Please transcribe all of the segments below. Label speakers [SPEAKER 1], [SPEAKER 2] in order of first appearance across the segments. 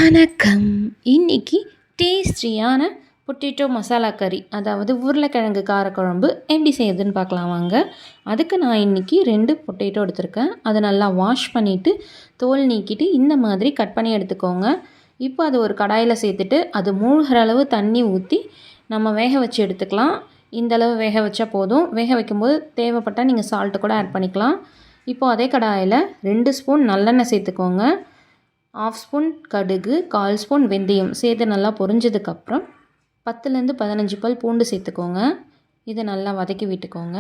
[SPEAKER 1] வணக்கம். இன்னைக்கு டேஸ்டியான பொட்டேட்டோ மசாலா கறி, அதாவது உருளைக்கிழங்கு காரக்குழம்பு எப்படி செய்யுதுன்னு பார்க்கலாம் வாங்க. அதுக்கு நான் இன்றைக்கி 2 பொட்டேட்டோ எடுத்திருக்கேன். அதை நல்லா வாஷ் பண்ணிவிட்டு தோல் நீக்கிட்டு இந்த மாதிரி கட் பண்ணி எடுத்துக்கோங்க. இப்போ அது ஒரு கடாயில் சேர்த்துட்டு அது மூழ்கிற அளவு தண்ணி ஊற்றி நம்ம வேக வச்சு எடுத்துக்கலாம். இந்தளவு வேக வச்சா போதும். வேக வைக்கும்போது தேவைப்பட்டால் நீங்கள் சால்ட்டு கூட ஆட் பண்ணிக்கலாம். இப்போது அதே கடாயில் 2 ஸ்பூன் நல்லெண்ணெய் சேர்த்துக்கோங்க. 1/2 ஸ்பூன் கடுகு, 1/4 ஸ்பூன் வெந்தயம் சேர்த்து நல்லா பொரிஞ்சதுக்கப்புறம் 10லேருந்து 15 பல் பூண்டு சேர்த்துக்கோங்க. இதை நல்லா வதக்கி விட்டுக்கோங்க.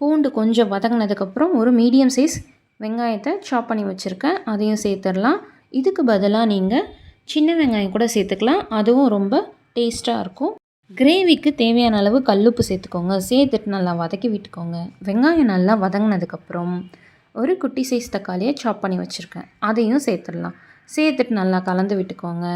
[SPEAKER 1] பூண்டு கொஞ்சம் வதங்கினதுக்கப்புறம் ஒரு மீடியம் சைஸ் வெங்காயத்தை சாப் பண்ணி வச்சுருக்கேன், அதையும் சேர்த்துடலாம். இதுக்கு பதிலாக நீங்கள் சின்ன வெங்காயம் கூட சேர்த்துக்கலாம், அதுவும் ரொம்ப டேஸ்ட்டாக இருக்கும். கிரேவிக்கு தேவையான அளவு கல்லுப்பு சேர்த்துக்கோங்க. சேர்த்துட்டு நல்லா வதக்கி விட்டுக்கோங்க. வெங்காயம் நல்லா வதங்கினதுக்கப்புறம் ஒரு குட்டி சைஸ் தக்காளியை சாப் பண்ணி வச்சுருக்கேன், அதையும் சேர்த்துடலாம். சேர்த்துட்டு நல்லா கலந்து விட்டுக்கோங்க.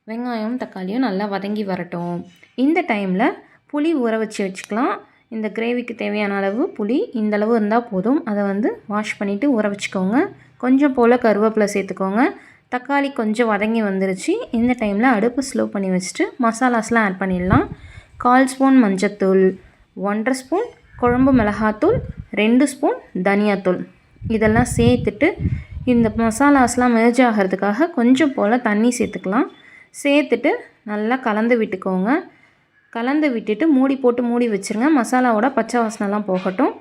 [SPEAKER 1] வெங்காயம் தக்காளியும் நல்லா வதங்கி வரட்டும். இந்த டைமில் புளி ஊற வச்சுக்கலாம். இந்த கிரேவிக்கு தேவையான அளவு புளி இந்தளவு இருந்தால் போதும். அதை வாஷ் பண்ணிவிட்டு ஊற வச்சுக்கோங்க. கொஞ்சம் போல் கருவேப்பிலை சேர்த்துக்கோங்க. தக்காளி கொஞ்சம் வதங்கி வந்துருச்சு. இந்த டைமில் அடுப்பு ஸ்லோ பண்ணி வச்சுட்டு மசாலாஸ்லாம் ஆட் பண்ணிடலாம். 1/4 ஸ்பூன் மஞ்சத்தூள், 1/2 ஸ்பூன் குழம்பு மிளகாத்தூள், 2 ஸ்பூன் தனியாத்தூள், இதெல்லாம் சேர்த்துட்டு இந்த மசாலாஸ்லாம் மெர்ஜ் ஆகிறதுக்காக கொஞ்சம் போல் தண்ணி சேர்த்துக்கலாம். சேர்த்துட்டு நல்லா கலந்து விட்டுக்கோங்க. கலந்து விட்டுட்டு மூடி போட்டு மூடி வச்சுருங்க. மசாலாவோட பச்சை வாசனைலாம் போகட்டும்.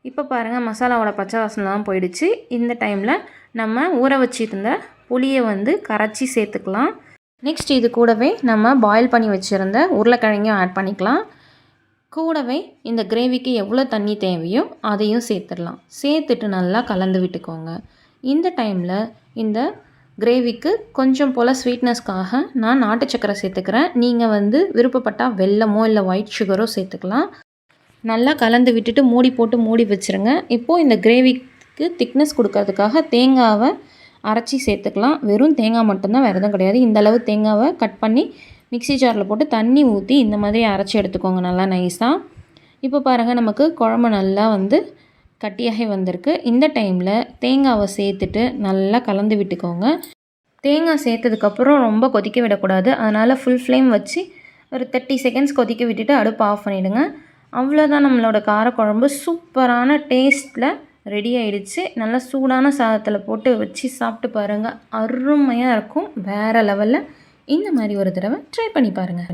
[SPEAKER 1] இப்போ பாருங்கள், மசாலாவோட பச்சை வாசனைலாம் போயிடுச்சு. இந்த டைமில் நம்ம ஊற வச்சுருந்த புளியை கரைச்சி சேர்த்துக்கலாம். நெக்ஸ்ட் இது கூடவே நம்ம பாயில் பண்ணி வச்சுருந்த உருளைக்கிழங்கையும் ஆட் பண்ணிக்கலாம். கூடவே இந்த கிரேவிக்கு எவ்வளோ தண்ணி தேவையோ அதையும் சேர்த்துடலாம். சேர்த்துட்டு நல்லா கலந்து விட்டுக்கோங்க. இந்த டைமில் இந்த கிரேவிக்கு கொஞ்சம் போல் ஸ்வீட்னஸ்க்காக நான் நாட்டு சக்கரை சேர்த்துக்கிறேன். நீங்கள் விருப்பப்பட்டால் வெல்லமோ இல்லை ஒயிட் சுகரோ சேர்த்துக்கலாம். நல்லா கலந்து விட்டுட்டு மூடி போட்டு மூடி வச்சுருங்க. இப்போது இந்த கிரேவிக்கு திக்னஸ் கொடுக்கறதுக்காக தேங்காவை அரைச்சி சேர்த்துக்கலாம். வெறும் தேங்காய் மட்டும்தான், வேறு எதுவும் கிடையாது. இந்தளவு தேங்காவை கட் பண்ணி மிக்ஸி ஜாரில் போட்டு தண்ணி ஊற்றி இந்த மாதிரி அரைச்சி எடுத்துக்கோங்க நல்லா நைஸாக. இப்போ பாருங்கள், நமக்கு குழம்பு நல்லா கட்டியாகி வந்திருக்கு. இந்த டைமில் தேங்காவை சேர்த்துட்டு நல்லா கலந்து விட்டுக்கோங்க. தேங்காய் சேர்த்ததுக்கப்புறம் ரொம்ப கொதிக்க விடக்கூடாது. அதனால் ஃபுல் ஃப்ளேம் வச்சு ஒரு 30 செகண்ட்ஸ் கொதிக்க விட்டுட்டு அடுப்பு ஆஃப் பண்ணிவிடுங்க. அவ்வளோதான், நம்மளோட காரக்குழம்பு சூப்பரான டேஸ்ட்டில் ரெடி ஆகிடுச்சு. நல்லா சூடான சாதத்தில் போட்டு வச்சு சாப்பிட்டு பாருங்கள், அருமையாக இருக்கும், வேறு லெவலில். இந்த மாதிரி ஒரு தடவை ட்ரை பண்ணி பாருங்கள்.